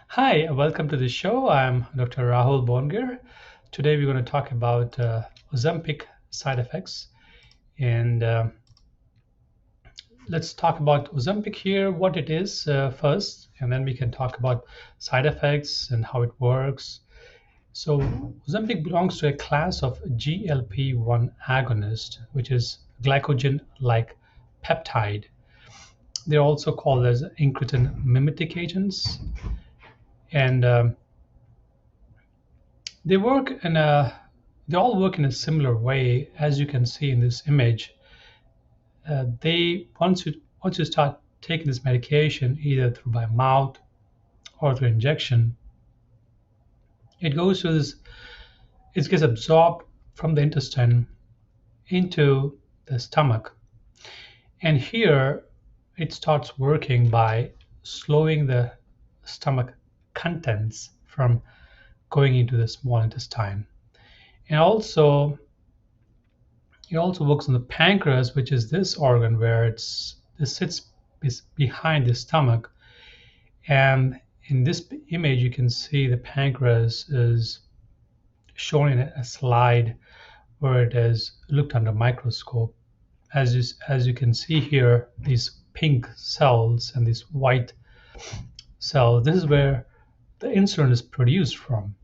Hi, welcome to the show. I'm Dr. Rahul Bhongir. Today we're going to talk about Ozempic side effects. And let's talk about Ozempic here, what it is first, and then we can talk about side effects and how it works. So, Ozempic belongs to a class of GLP-1 agonist, which is glycogen-like peptide. They're also called as incretin mimetic agents. And they work in a they all work in a similar way, as you can see in this image. They once you start taking this medication, either through by mouth or through injection, it goes to this. It gets absorbed from the intestine into the stomach, and here it starts working by slowing the stomach contents from going into the small intestine, and also it also works on the pancreas, which is this organ where it sits behind the stomach. And in this image, you can see the pancreas is shown in a slide where it is looked under microscope. As you can see here, these pink cells and these white cells, this is where the insulin is produced from.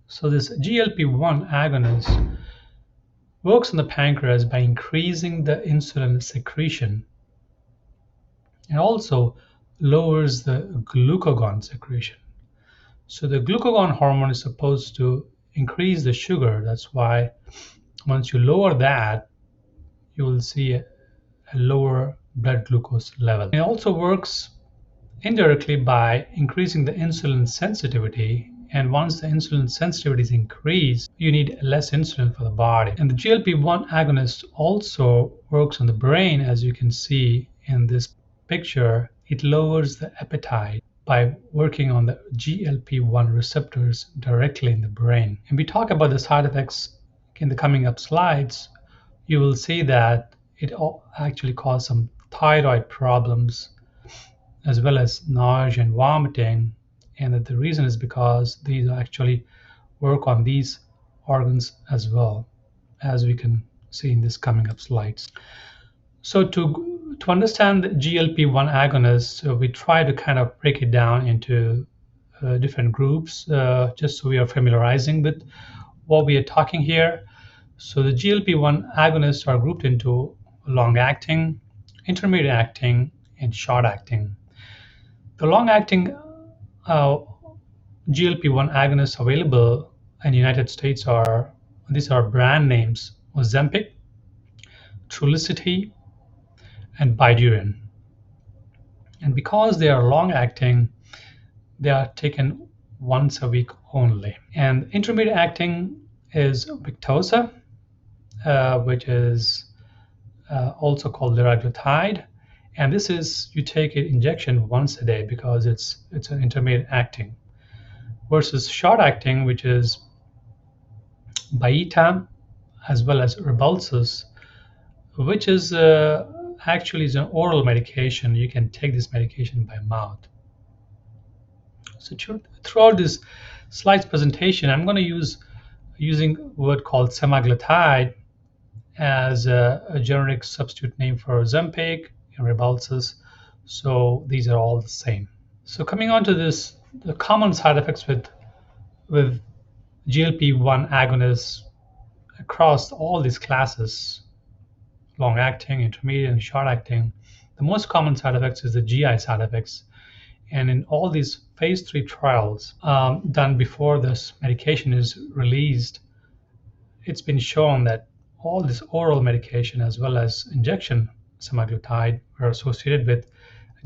So this GLP-1 agonist works on the pancreas by increasing the insulin secretion and also lowers the glucagon secretion. So the glucagon hormone is supposed to increase the sugar. That's why once you lower that, you will see a lower blood glucose level. It also works indirectly by increasing the insulin sensitivity. And once the insulin sensitivity is increased, you need less insulin for the body. And the GLP-1 agonist also works on the brain, as you can see in this picture. It lowers the appetite by working on the GLP-1 receptors directly in the brain. And we talk about the side effects in the coming up slides. You will see that it actually causes some thyroid problems as well as nausea and vomiting, and that the reason is because these actually work on these organs as well, as we can see in this coming up slides. So to understand the GLP-1 agonists, we try to kind of break it down into different groups, just so we are familiarizing with what we are talking here. So the GLP-1 agonists are grouped into long-acting, intermediate-acting, and short-acting. The long-acting GLP-1 agonists available in the United States are these are brand names: Ozempic, Trulicity, and Bydureon. And because they are long-acting, they are taken once a week only. And intermediate-acting is Victoza, which is also called liraglutide. And this is, you take it injection once a day because it's an intermediate acting, versus short acting, which is Byetta as well as Rybelsus, which is actually is an oral medication. You can take this medication by mouth. So throughout this slides presentation, I'm going to using a word called semaglutide as a generic substitute name for Ozempic and Rybelsus. So these are all the same. So coming on to this, the common side effects with GLP-1 agonists across all these classes, long-acting, intermediate, and short-acting, the most common side effects is the GI side effects. And in all these phase 3 trials done before this medication is released, it's been shown that all this oral medication as well as injection semaglutide were associated with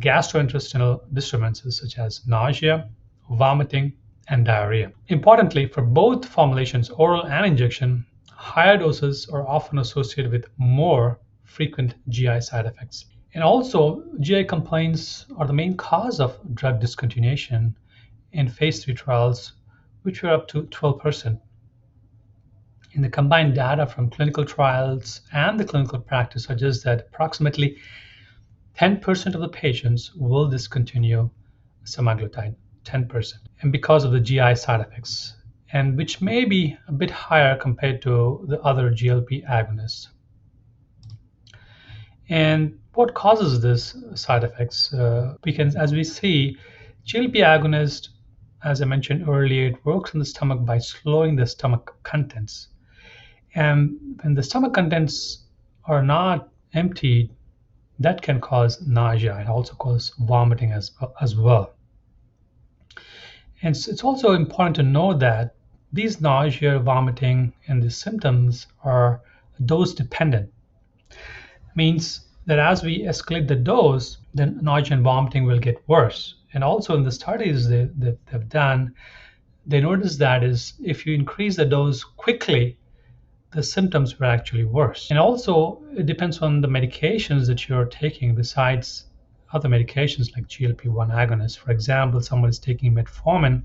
gastrointestinal disturbances such as nausea, vomiting, and diarrhea. Importantly, for both formulations, oral and injection, higher doses are often associated with more frequent GI side effects. And also, GI complaints are the main cause of drug discontinuation in phase 3 trials, which were up to 12%. And the combined data from clinical trials and the clinical practice suggests that approximately 10% of the patients will discontinue semaglutide. 10%, and because of the GI side effects, and which may be a bit higher compared to the other GLP agonists. And what causes this side effects? As we see, GLP agonist, as I mentioned earlier, it works in the stomach by slowing the stomach contents. And when the stomach contents are not emptied, that can cause nausea and also cause vomiting as well. And it's also important to know that these nausea, vomiting, and the symptoms are dose dependent. Means that as we escalate the dose, then nausea and vomiting will get worse. And also in the studies they've done, they noticed that is if you increase the dose quickly, the symptoms were actually worse. And also it depends on the medications that you're taking besides other medications like GLP-1 agonists. For example, someone is taking metformin,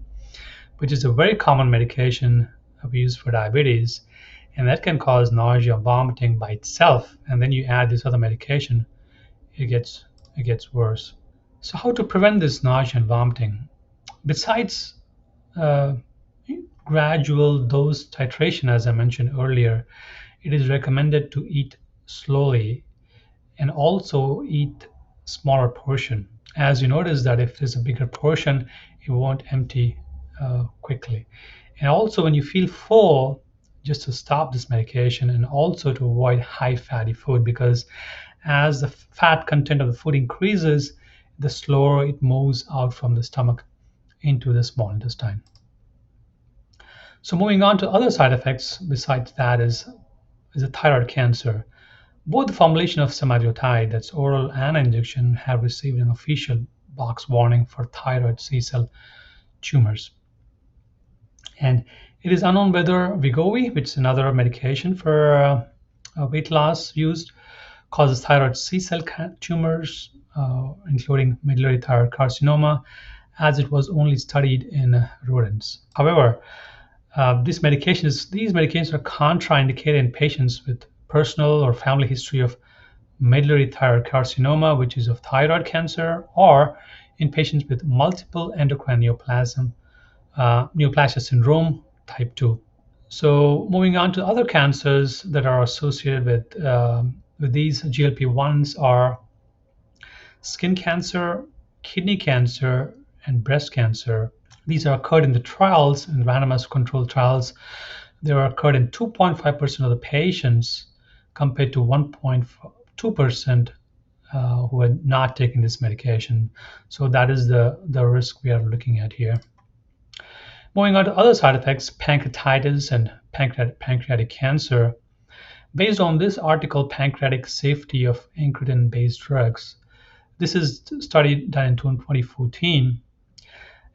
which is a very common medication we use for diabetes, and that can cause nausea, vomiting by itself. And then you add this other medication, it gets worse. So how to prevent this nausea and vomiting? Besides gradual dose titration, as I mentioned earlier, it is recommended to eat slowly and also eat smaller portion. As you notice that if there's a bigger portion, it won't empty quickly. And also when you feel full, just to stop this medication, and also to avoid high fatty food, because as the fat content of the food increases, the slower it moves out from the stomach into the small intestine. So moving on to other side effects besides that is a thyroid cancer. Both the formulation of semaglutide, that's oral and injection, have received an official box warning for thyroid C-cell tumors. And it is unknown whether Wegovy, which is another medication for weight loss used, causes thyroid C-cell tumors, including medullary thyroid carcinoma, as it was only studied in rodents. However, these medications are contraindicated in patients with personal or family history of medullary thyroid carcinoma, which is of thyroid cancer, or in patients with multiple endocrine neoplasia syndrome type 2. So moving on to other cancers that are associated with these GLP-1s are skin cancer, kidney cancer, and breast cancer. These are occurred in the trials, in randomized controlled trials. They were occurred in 2.5% of the patients compared to 1.2% who had not taken this medication. So that is the risk we are looking at here. Moving on to other side effects, pancreatitis and pancreatic cancer. Based on this article, Pancreatic Safety of Incretin-Based Drugs, this is a study done in 2014.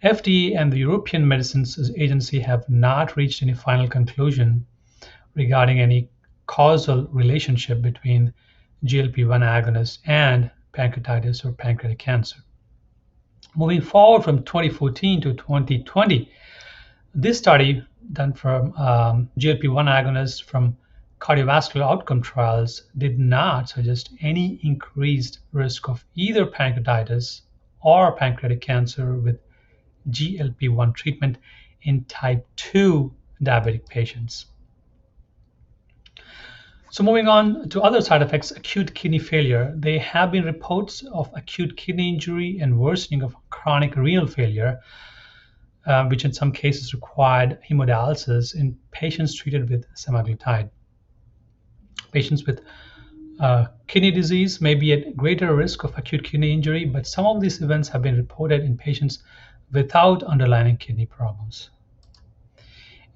FDA and the European Medicines Agency have not reached any final conclusion regarding any causal relationship between GLP-1 agonists and pancreatitis or pancreatic cancer. Moving forward from 2014 to 2020, this study done from GLP-1 agonists from cardiovascular outcome trials did not suggest any increased risk of either pancreatitis or pancreatic cancer with GLP-1 treatment in type 2 diabetic patients. So moving on to other side effects, acute kidney failure. There have been reports of acute kidney injury and worsening of chronic renal failure, which in some cases required hemodialysis in patients treated with semaglutide. Patients with kidney disease may be at greater risk of acute kidney injury, but some of these events have been reported in patients without underlying kidney problems.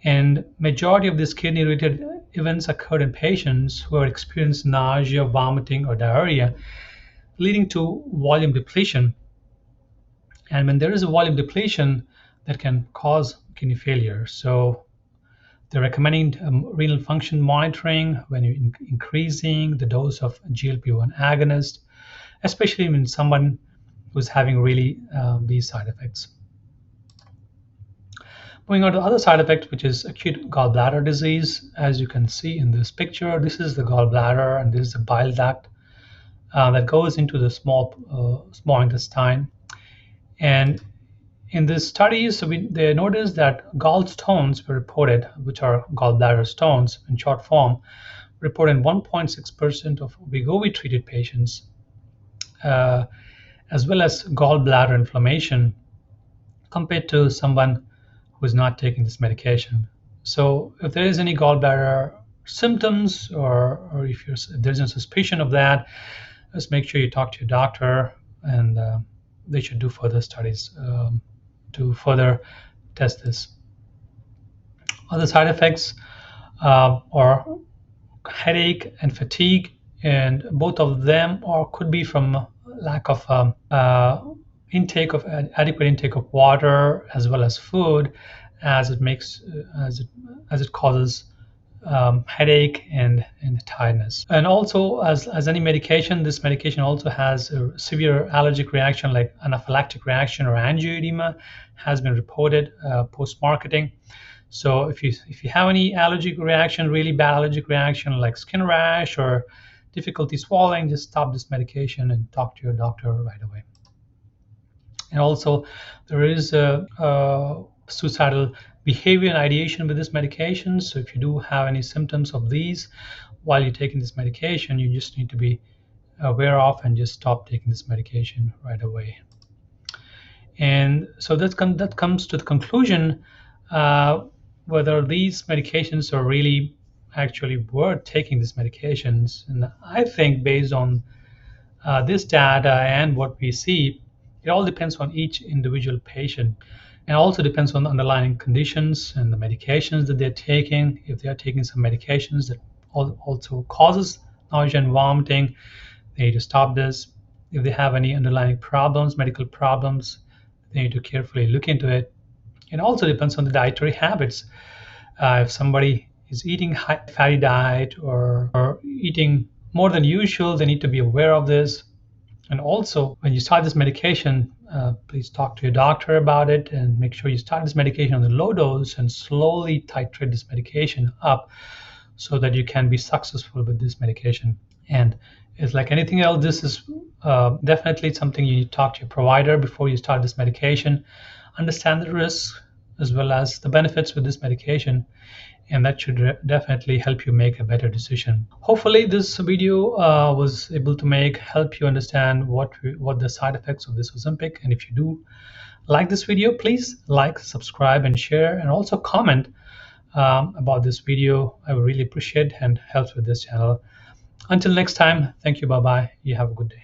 And majority of these kidney-related events occurred in patients who have experienced nausea, vomiting, or diarrhea, leading to volume depletion. And when there is a volume depletion, that can cause kidney failure. So they're recommending renal function monitoring when you're increasing the dose of GLP-1 agonist, especially when someone who's having really these side effects. Moving on to other side effect, which is acute gallbladder disease. As you can see in this picture, this is the gallbladder and this is the bile duct that goes into the small intestine. And In these studies, they noticed that gallstones were reported, which are gallbladder stones in short form, reported in 1.6% of Wegovy treated patients, uh, as well as gallbladder inflammation compared to someone who is not taking this medication. So if there is any gallbladder symptoms, or if there's a suspicion of that, just make sure you talk to your doctor, and they should do further studies to further test this. Other side effects are headache and fatigue, and both of them or could be from lack of intake of adequate intake of water as well as food, as it makes as it causes headache and tiredness. And also, as any medication, this medication also has a severe allergic reaction like anaphylactic reaction or angioedema has been reported post-marketing. So if you have any allergic reaction, really bad allergic reaction like skin rash or difficulty swallowing, just stop this medication and talk to your doctor right away. And also, there is a suicidal behavior and ideation with this medication. So if you do have any symptoms of these while you're taking this medication, you just need to be aware of and just stop taking this medication right away. And so that comes to the conclusion whether these medications are really actually worth taking these medications. And I think based on this data and what we see, it all depends on each individual patient, and also depends on the underlying conditions and the medications that they're taking. If they are taking some medications that also causes nausea and vomiting, they need to stop this. If they have any underlying problems, medical problems, they need to carefully look into it. It also depends on the dietary habits. If somebody is eating high fatty diet or eating more than usual, they need to be aware of this. And also, when you start this medication, please talk to your doctor about it and make sure you start this medication on the low dose and slowly titrate this medication up so that you can be successful with this medication. And it's like anything else, this is definitely something you need to talk to your provider before you start this medication. Understand the risks as well as the benefits with this medication, and that should definitely help you make a better decision. Hopefully this video was able to help you understand what the side effects of this Ozempic. And if you do like this video, please like, subscribe, and share, and also comment about this video. I would really appreciate and helps with this channel. Until next time, thank you, bye bye, you have a good day.